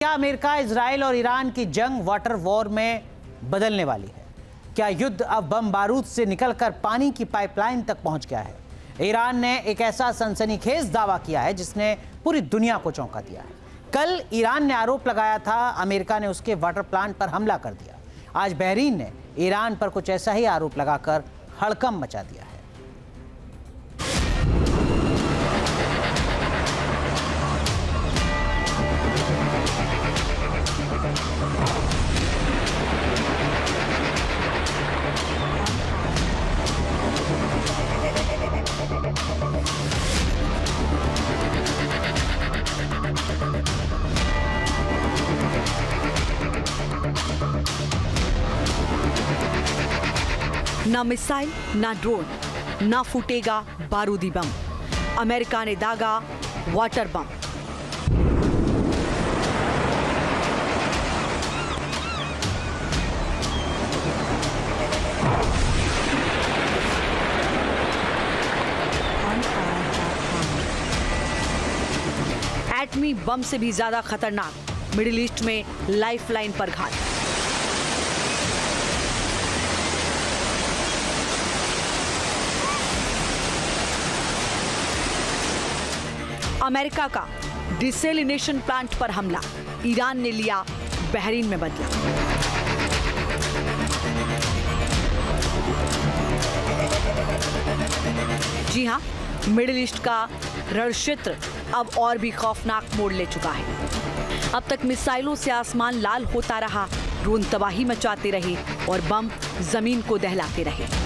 क्या America, Israel और Iran की जंग वाटर वॉर में बदलने वाली है? क्या युद्ध अब बम बारूद से निकलकर पानी की पाइपलाइन तक पहुंच गया है? ईरान ने एक ऐसा सनसनीखेज दावा किया है जिसने पूरी दुनिया को चौंका दिया है। कल ईरान ने आरोप लगाया था अमेरिका ने उसके वाटर प्लांट पर हमला कर दिया। आज बहरीन ने ईरान पर कुछ ऐसा ही आरोप लगाकर हड़कंप मचा दिया है। ना मिसाइल, ना ड्रोन, ना फूटेगा बारूदी बम। अमेरिका ने दागा वाटर बम। एटमी बम से भी ज्यादा खतरनाक मिडिल ईस्ट में लाइफलाइन पर घात। अमेरिका का डिसेलिनेशन प्लांट पर हमला, ईरान ने लिया बहरीन में बदला। जी हां, मिडिल ईस्ट का रण क्षेत्र अब और भी खौफनाक मोड़ ले चुका है। अब तक मिसाइलों से आसमान लाल होता रहा, ड्रोन तबाही मचाते रहे और बम जमीन को दहलाते रहे।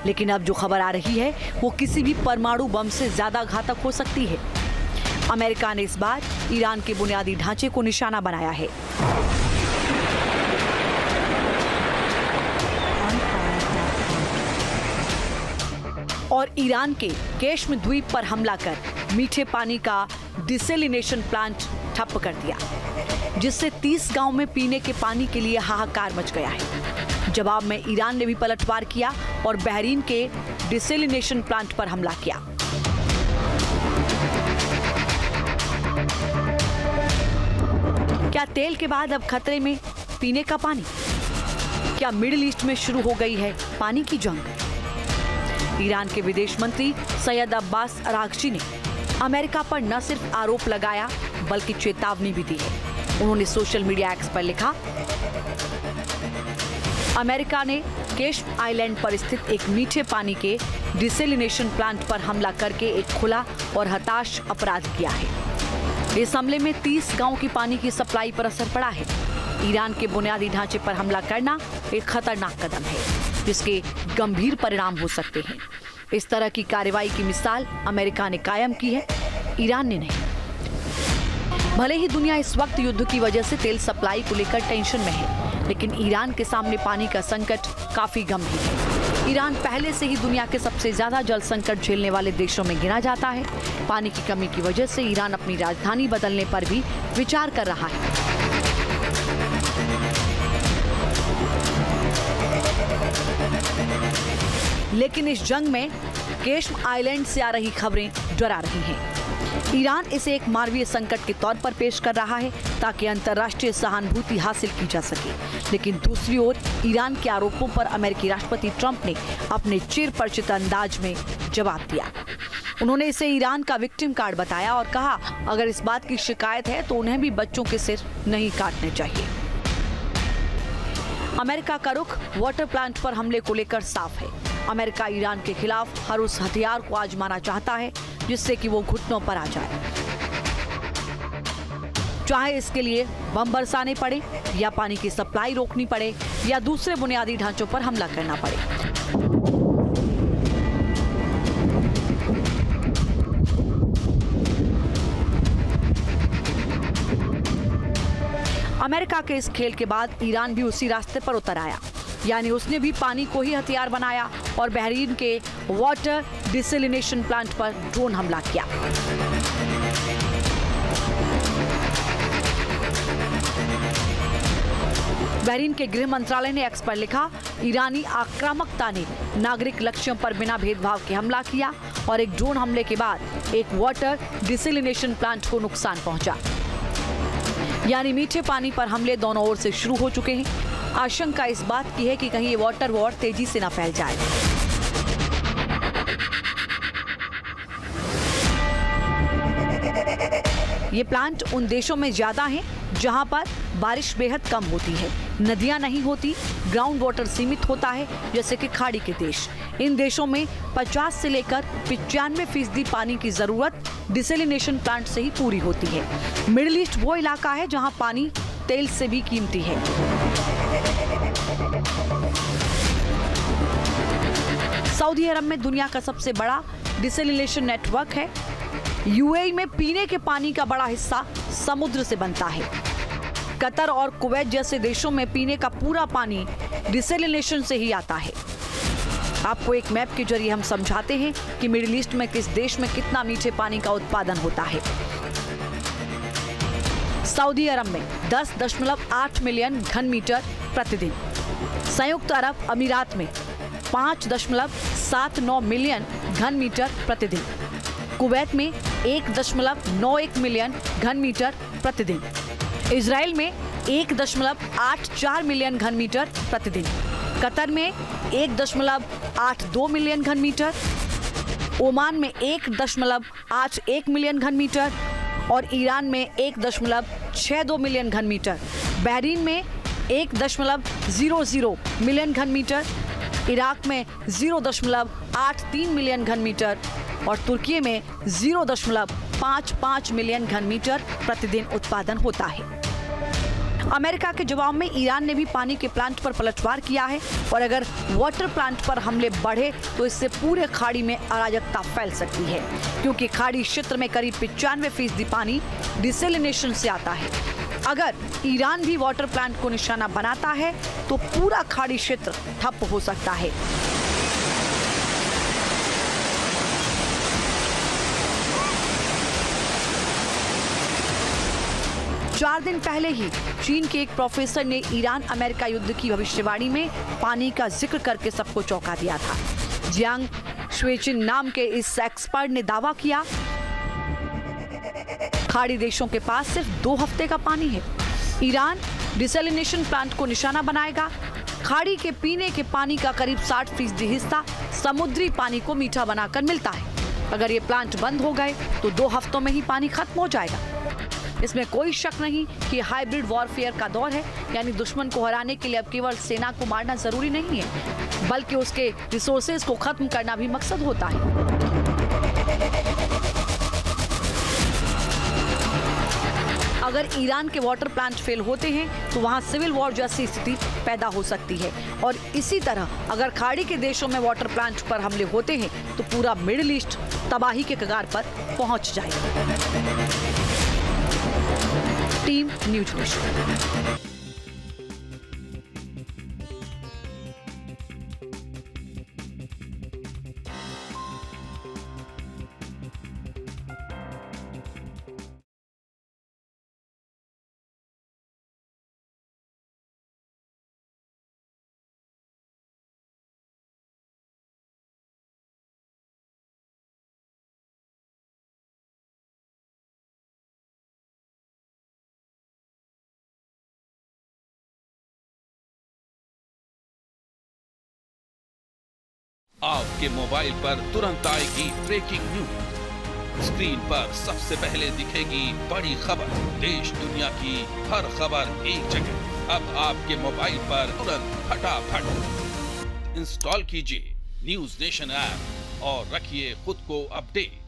लेकिन अब जो खबर आ रही है वो किसी भी परमाणु बम से ज्यादा घातक हो सकती है। अमेरिका ने इस बार ईरान के बुनियादी ढांचे को निशाना बनाया है। और ईरान के केश्म द्वीप पर हमला कर मीठे पानी का डिसेलिनेशन प्लांट ठप कर दिया, जिससे 30 गांव में पीने के पानी के लिए हाहाकार मच गया है। जवाब में ईरान ने भी पलटवार किया और बहरीन के डिसेलिनेशन प्लांट पर हमला किया। क्या तेल के बाद अब खतरे में पीने का पानी? क्या मिडिल ईस्ट में शुरू हो गई है पानी की जंग? ईरान के विदेश मंत्री सैयद अब्बास अरागची ने अमेरिका पर न सिर्फ आरोप लगाया बल्कि चेतावनी भी दी है। उन्होंने सोशल मीडिया एक्स पर लिखा, अमेरिका ने केश्म आइलैंड पर स्थित एक मीठे पानी के डिसेलिनेशन प्लांट पर हमला करके एक खुला और हताश अपराध किया है। इस हमले में 30 गांव की पानी की सप्लाई पर असर पड़ा है। ईरान के बुनियादी ढांचे पर हमला करना एक खतरनाक कदम है, जिसके गंभीर परिणाम हो सकते हैं। इस तरह की कार्रवाई की मिसाल अमेरिका ने कायम की है, ईरान ने नहीं। भले ही दुनिया इस वक्त युद्ध की वजह से तेल सप्लाई को लेकर टेंशन में है, लेकिन ईरान के सामने पानी का संकट काफी गंभीर है। ईरान पहले से ही दुनिया के सबसे ज्यादा जल संकट झेलने वाले देशों में गिना जाता है। पानी की कमी की वजह से ईरान अपनी राजधानी बदलने पर भी विचार कर रहा है। लेकिन इस जंग में केश्म आइलैंड से आ रही खबरें डरा रही हैं। ईरान इसे एक मानवीय संकट के तौर पर पेश कर रहा है ताकि अंतर्राष्ट्रीय सहानुभूति हासिल की जा सके। लेकिन दूसरी ओर ईरान के आरोपों पर अमेरिकी राष्ट्रपति ट्रंप ने अपने चिर परिचित अंदाज में जवाब दिया। उन्होंने इसे ईरान का विक्टिम कार्ड बताया और कहा, अगर इस बात की शिकायत है तो उन्हें भी बच्चों के सिर नहीं काटने चाहिए। अमेरिका का रुख वाटर प्लांट पर हमले को लेकर साफ है। अमेरिका ईरान के खिलाफ हर उस हथियार को आजमाना चाहता है जिससे कि वो घुटनों पर आ जाए, चाहे इसके लिए बम बरसाने पड़े या पानी की सप्लाई रोकनी पड़े या दूसरे बुनियादी ढांचों पर हमला करना पड़े। अमेरिका के इस खेल के बाद ईरान भी उसी रास्ते पर उतर आया, यानी उसने भी पानी को ही हथियार बनाया और बहरीन के वाटर डिसेलिनेशन प्लांट पर ड्रोन हमला किया। बहरीन के गृह मंत्रालय ने एक्स पर लिखा, ईरानी आक्रामकता ने नागरिक लक्ष्यों पर बिना भेदभाव के हमला किया और एक ड्रोन हमले के बाद एक वाटर डिसैलिनेशन प्लांट को नुकसान पहुंचा। यानी मीठे पानी पर हमले दोनों ओर से शुरू हो चुके हैं। आशंका इस बात की है कि कहीं ये वाटर वॉर तेजी से न फैल जाए। ये प्लांट उन देशों में ज्यादा हैं जहां पर बारिश बेहद कम होती है, नदियां नहीं होती, ग्राउंड वाटर सीमित होता है, जैसे कि खाड़ी के देश। इन देशों में 50 से लेकर 95% पानी की जरूरत डिसैलिनेशन प्लांट से ही पूरी होती है। मिडिल ईस्ट वो इलाका है जहां पानी तेल से भी कीमती है। सऊदी अरब में दुनिया का सबसे बड़ा डिसैलिनेशन नेटवर्क है। यूएई में पीने के पानी का बड़ा हिस्सा समुद्र से बनता है। कतर और कुवैत जैसे देशों में पीने का पूरा पानी डिसैलिनेशन से ही आता है। आपको एक मैप के जरिए हम समझाते हैं कि मिडिल ईस्ट में किस देश में कितना मीठे पानी का उत्पादन होता है। सऊदी अरब में 10.8 मिलियन घन मीटर प्रतिदिन, संयुक्त अरब अमीरात में 5.79 मिलियन घन मीटर प्रतिदिन, कुवैत में 1.91 मिलियन घन मीटर प्रतिदिन, इजराइल में 1.84 मिलियन घन मीटर प्रतिदिन, कतर में 1.82 मिलियन घन मीटर, ओमान में 1.81 मिलियन घन मीटर और ईरान में 1.62 मिलियन घन मीटर, बहरीन में 1.00 मिलियन घन मीटर, इराक में 0.83 मिलियन घन मीटर और तुर्की में 0.55 मिलियन घन मीटर प्रतिदिन उत्पादन होता है। अमेरिका के जवाब में ईरान ने भी पानी के प्लांट पर पलटवार किया है और अगर वाटर प्लांट पर हमले बढ़े तो इससे पूरे खाड़ी में अराजकता फैल सकती है, क्योंकि खाड़ी क्षेत्र में करीब 95% पानी डिसैलिनेशन से आता है। अगर ईरान भी वाटर प्लांट को निशाना बनाता है तो पूरा खाड़ी क्षेत्र ठप हो सकता है। चार दिन पहले ही चीन के एक प्रोफेसर ने ईरान अमेरिका युद्ध की भविष्यवाणी में पानी का जिक्र करके सबको चौंका दिया था। जियांग शुएचिन नाम के इस एक्सपर्ट ने दावा किया, खाड़ी देशों के पास सिर्फ 2 हफ्ते का पानी है। ईरान डिसैलिनेशन प्लांट को निशाना बनाएगा। खाड़ी के पीने के पानी का करीब 60% हिस्सा समुद्री पानी को मीठा बनाकर मिलता है। अगर ये प्लांट बंद हो गए तो 2 हफ्तों में ही पानी खत्म हो जाएगा। इसमें कोई शक नहीं कि हाइब्रिड वॉरफेयर का दौर है, यानी दुश्मन को हराने के लिए अब केवल सेना को मारना जरूरी नहीं है, बल्कि उसके रिसोर्सेज को खत्म करना भी मकसद होता है। अगर ईरान के वाटर प्लांट फेल होते हैं तो वहां सिविल वॉर जैसी स्थिति पैदा हो सकती है और इसी तरह अगर खाड़ी के देशों में वाटर प्लांट पर हमले होते हैं तो पूरा मिडिल ईस्ट तबाही के कगार पर पहुंच जाएगा। Team news nation. आपके मोबाइल पर तुरंत आएगी ब्रेकिंग न्यूज। स्क्रीन पर सबसे पहले दिखेगी बड़ी खबर, देश दुनिया की हर खबर एक जगह। अब आपके मोबाइल पर तुरंत फटाफट इंस्टॉल कीजिए न्यूज नेशन ऐप और रखिए खुद को अपडेट।